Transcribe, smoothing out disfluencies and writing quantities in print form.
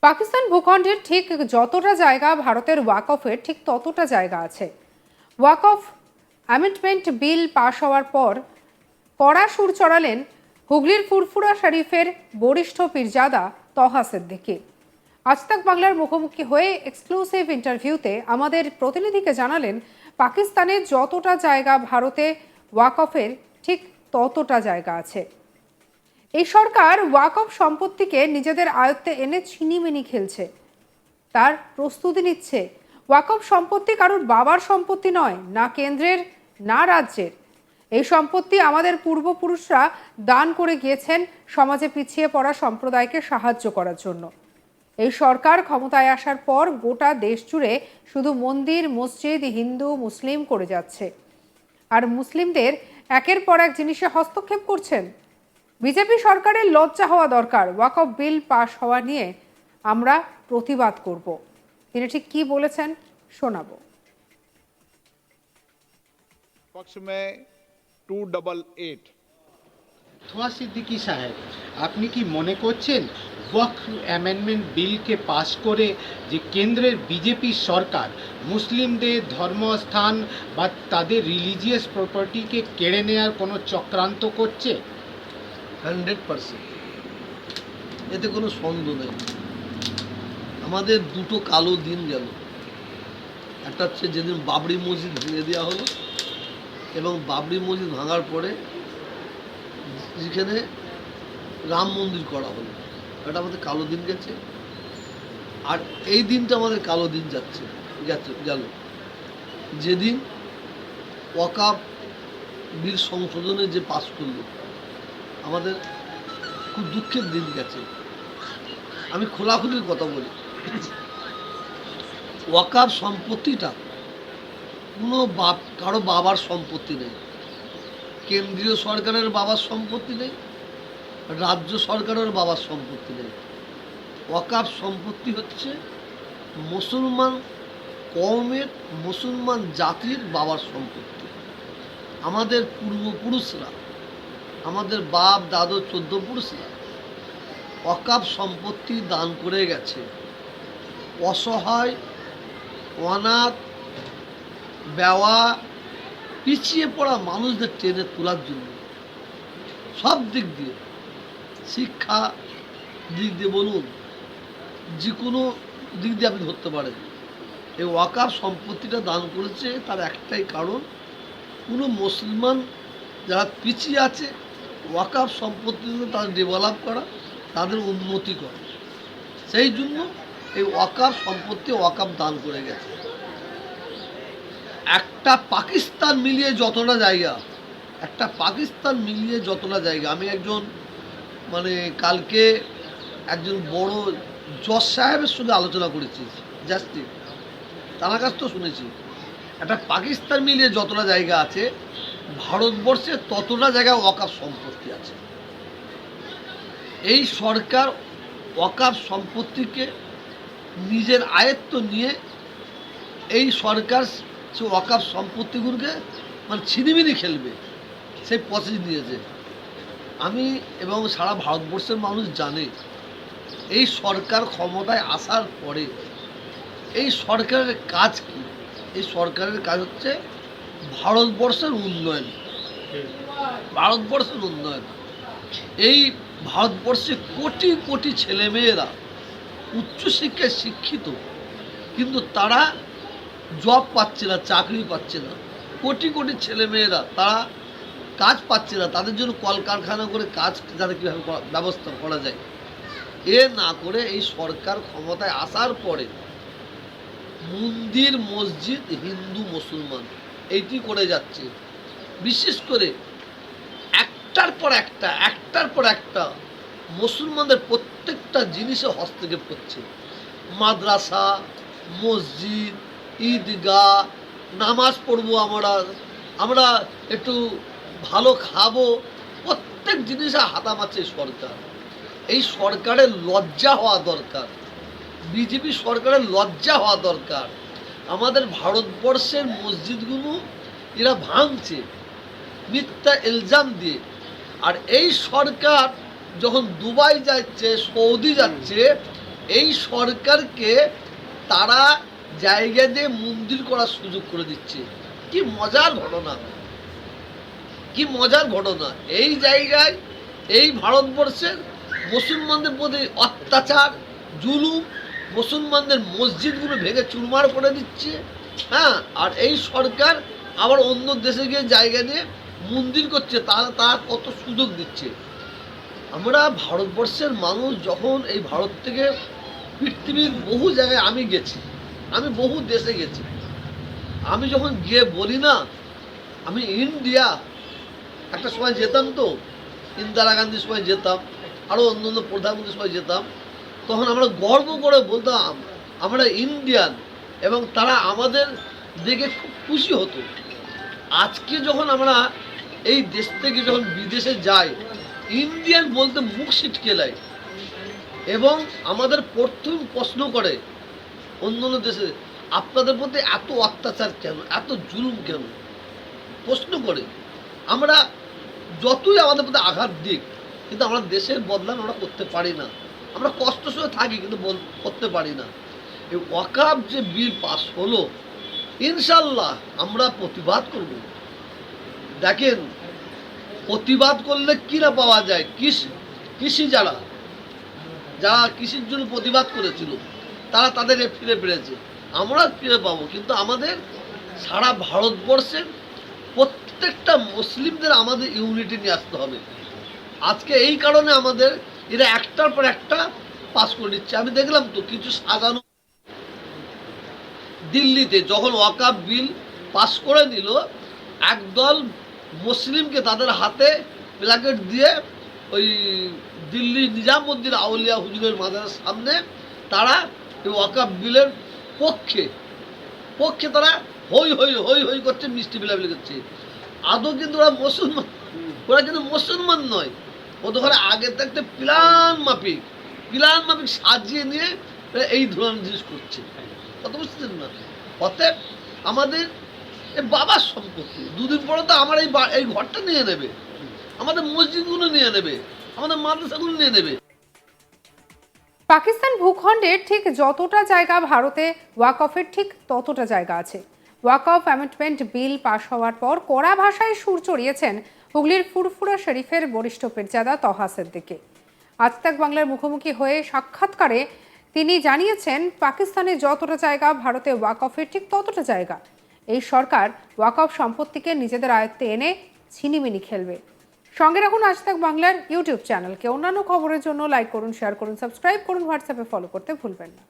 পাকিস্তান ভূখণ্ডের ঠিক যতটা জায়গা ভারতের ওয়াকফের ঠিক ততটা জায়গা আছে। ওয়াকফ অ্যামেন্ডমেন্ট বিল পাশ হওয়ার পর কড়া সুর চড়ালেন হুগলির ফুরফুরা শরীফের বরিষ্ঠ পীরজাদা তহা সিদ্দিকী। আজ তাক বাংলার মুখোমুখি হয়ে এক্সক্লুসিভ ইন্টারভিউতে আমাদের প্রতিনিধিকে জানালেন, পাকিস্তানের যতটা জায়গা ভারতে ওয়াকফের ঠিক ততটা জায়গা আছে। এই সরকার ওয়াকফ সম্পত্তিকে নিজেদের আয়ত্তে এনে ছিনিমিনি খেলছে, তার প্রস্তুতি নিচ্ছে। ওয়াকফ সম্পত্তি কারোর বাবার সম্পত্তি নয়, না কেন্দ্রের না রাজ্যের। এই সম্পত্তি আমাদের পূর্বপুরুষরা দান করে গিয়েছেন সমাজে পিছিয়ে পড়া সম্প্রদায়কে সাহায্য করার জন্য। এই সরকার ক্ষমতায় আসার পর গোটা দেশ জুড়ে শুধু মন্দির মসজিদ হিন্দু মুসলিম করে যাচ্ছে, আর মুসলিমদের একের পর এক জিনিসে হস্তক্ষেপ করছেন। বিজেপি সরকারের লজ্জা হওয়া দরকার। ওয়াকফ বিল পাশ হওয়া নিয়ে আমরা প্রতিবাদ করব। তিনি ঠিক কি বলেছেন শোনাবো। पक्ष में 288। থোয়া সিদ্দিকী সাহেব, আপনি কি মনে করছেন ওয়াকফ অ্যামেন্ডমেন্ট বিলকে পাশ করে যে কেন্দ্রের বিজেপি সরকার মুসলিমদের ধর্মস্থান বা তাদের রিলিজিয়াস প্রপার্টিকে কেড়ে নেওয়ার কোনো চক্রান্ত করছে? 100%। এতে কোনো সন্দেহ নেই। আমাদের দুটো কালো দিন গেল। একটা হচ্ছে যেদিন বাবরি মসজিদ ভেঙে দেওয়া হলো, এবং বাবরি মসজিদ ভাঙার পরে যেখানে রাম মন্দির করা হলো, এটা আমাদের কালো দিন গেছে। আর এই দিনটা আমাদের কালো দিন গেল যেদিন ওয়াকফ বিল সংশোধনে যে পাস করলো, আমাদের খুব দুঃখের দিন গেছে। আমি খোলাখুলির কথা বলি, ওয়াকফ সম্পত্তিটা কোনো কারো বাবার সম্পত্তি নেই, কেন্দ্রীয় সরকারের বাবার সম্পত্তি নেই, রাজ্য সরকারের বাবার সম্পত্তি নেই। ওয়াকফ সম্পত্তি হচ্ছে মুসলমান কওমের, মুসলমান জাতির বাবার সম্পত্তি। আমাদের পূর্বপুরুষরা, আমাদের বাপ দাদু 14 পুরুষরা ওয়াকফ সম্পত্তি দান করে গেছে অসহায়, অনাথ, বেওয়া, পিছিয়ে পড়া মানুষদের টেনে তোলার জন্য। সব দিক দিয়ে, শিক্ষা দিক দিয়ে বলুন, যে কোনো দিক দিয়ে আপনি ধরতে পারেন। এই ওয়াকফ সম্পত্তিটা দান করেছে তার একটাই কারণ, কোনো মুসলমান যারা পিছিয়ে আছে ওয়াকফ সম্পত্তি তাদের ডেভেলপ করা, তাদের উন্নতি করা। সেই জন্য এই ওয়াকফ সম্পত্তি ওয়াকফ দান করে গেছে। একটা পাকিস্তান মিলিয়ে যতটা জায়গা, আমি একজন কালকে একজন বড় জজ সাহেবের সঙ্গে আলোচনা করেছি, জাস্টিস তার কাছ তো শুনেছি, একটা পাকিস্তান মিলিয়ে যতটা জায়গা আছে ভারতবর্ষে ততটা জায়গায় ওয়াকফ সম্পত্তি আছে। এই সরকার ওয়াকফ সম্পত্তিকে নিজের আয়ত্ত নিয়ে এই সরকার সে ওয়াকফ সম্পত্তিগুলোকে ছিনিমিনি খেলবে, সেই প্রসেস নিয়েছে। আমি এবং সারা ভারতবর্ষের মানুষ জানে এই সরকার ক্ষমতায় আসার পরে এই সরকারের কাজ কি। এই সরকারের কাজ হচ্ছে ভারতবর্ষের উন্নয়ন। এই ভারতবর্ষে কোটি কোটি ছেলেমেয়েরা উচ্চশিক্ষায় শিক্ষিত, কিন্তু তারা জব পাচ্ছে না, চাকরি পাচ্ছে না। কোটি কোটি ছেলেমেয়েরা তারা কাজ পাচ্ছে না, তাদের জন্য কলকারখানা করে কাজ যাতে কীভাবে ব্যবস্থা করা যায়, এ না করে এই সরকার ক্ষমতায় আসার পরে মন্দির মসজিদ হিন্দু মুসলমান এইটি করে যাচ্ছে। বিশেষ করে একটার পর একটা মুসলমানদের প্রত্যেকটা জিনিসে হস্তক্ষেপ করছে। মাদ্রাসা, মসজিদ, ঈদগাহ, নামাজ পড়বো, আমরা একটু ভালো খাবো, প্রত্যেক জিনিসে হাতা মারছে সরকার। এই সরকারের লজ্জা হওয়া দরকার, বিজেপি সরকারের লজ্জা হওয়া দরকার। আমাদের ভারতবর্ষের মসজিদগুলো এরা ভাঙছে মিথ্যা ইলজাম দিয়ে। আর এই সরকার যখন দুবাই যাচ্ছে, সৌদি যাচ্ছে, এই সরকারকে তারা জায়গা দিয়ে মন্দির করার সুযোগ করে দিচ্ছে। কি মজার ঘটনা, কি মজার ঘটনা। এই জায়গায় এই ভারতবর্ষের মুসলমানদের প্রতি অত্যাচার, জুলুম, মুসলমানদের মসজিদগুলো ভেঙে চুরমার করে দিচ্ছে। হ্যাঁ, আর এই সরকার আবার অন্য দেশে গিয়ে জায়গা নিয়ে মন্দির করছে, তারা কত সুযোগ দিচ্ছে। আমরা ভারতবর্ষের মানুষ যখন এই ভারত থেকে পৃথিবীর বহু জায়গায় আমি গেছি, আমি বহু দেশে গেছি, আমি যখন গিয়ে বলি না আমি ইন্ডিয়া, একটা সময় যেতাম তো, ইন্দিরা গান্ধীর সময় যেতাম, আরও অন্য অন্য প্রধানমন্ত্রীর সময় যেতাম, তখন আমরা গর্ব করে বলতাম আমরা ইন্ডিয়ান, এবং তারা আমাদের দেখে খুব খুশি হতো। আজকে যখন আমরা এই দেশ থেকে যখন বিদেশে যাই, ইন্ডিয়ান বলতে মুখ ছিটকে যায়, এবং আমাদের প্রথম প্রশ্ন করে অন্য অন্য দেশে আপনাদের প্রতি এত অত্যাচার কেন, এত জুলুম কেন, প্রশ্ন করে। আমরা যতই আমাদের প্রতি আঘাত দিক, কিন্তু আমরা দেশের বদনাম আমরা করতে পারি না। আমরা কষ্ট সহে থাকি কিন্তু করতে পারি না। এই ওয়াকাফ যে বিল পাস হলো, ইনশাল্লাহ আমরা প্রতিবাদ করব। দেখেন, প্রতিবাদ করলে কি না পাওয়া যায়। কৃষি যারা কৃষির জন্য প্রতিবাদ করেছিল, তারা তাদের ফিরে পেরেছে, আমরা ফিরে পাবো। কিন্তু আমাদের সারা ভারতবর্ষের প্রত্যেকটা মুসলিমদের আমাদের ইউনিটি নিয়ে আসতে হবে। আজকে এই কারণে আমাদের এরা একটার পর একটা পাস করে দিচ্ছে। আমি দেখলাম তো কিছু সাজানো, দিল্লিতে যখন ওয়াকাফ বিল পাস করে নিল, একদল মুসলিমকে তাদের হাতে প্ল্যাকেট দিয়ে ওই দিল্লি নিজামুদ্দিন আউলিয়া হুজুরের মাজারের সামনে তারা এই ওয়াকাফ বিলের পক্ষে তারা হই হই হই হই করছে, মিষ্টি বিলাবিলি করছে। আদৌ কিন্তু ওরা কিন্তু মুসলমান নয়। ওদের ঘরে আগে থাকতে প্ল্যান মাফিক সাজিয়ে নিয়ে এই ধরনের জিনিস করছে। কত বুঝতেছেন না? অতএব আমাদের বাবার সম্পত্তি, দুদিন পরে তো আমার এই ঘরটা নিয়ে নেবে, আমাদের মসজিদগুলো নিয়ে নেবে, আমাদের মাদ্রাসাগুলো নিয়ে নেবে। পাকিস্তান ভূখণ্ডের ঠিক যতটা জায়গা ভারতে ওয়াকফের ঠিক ততটা জায়গা আছে। ওয়াকফ অ্যামেন্ডমেন্ট বিল পাশ হওয়ার পর কড়া ভাষায় সুর চড়িয়েছেন হুগলির ফুরফুরা শরীফের বরিষ্ঠ পীরজাদা তহা সিদ্দিকী। আজ তাক বাংলার মুখোমুখি হয়ে সাক্ষাৎকারে তিনি জানিয়েছেন, পাকিস্তানে যতটা জায়গা ভারতে ওয়াকফের ঠিক ততটা জায়গা। এই সরকার ওয়াকফ সম্পত্তিকে নিজেদের আয়ত্তে এনে ছিনিমিনি খেলবে। সঙ্গে রাখুন আজ তাক বাংলার ইউটিউব চ্যানেলকে। অন্যান্য খবরের জন্য লাইক করুন, শেয়ার করুন, সাবস্ক্রাইব করুন, হোয়াটসঅ্যাপে ফলো করতে ভুলবেন না।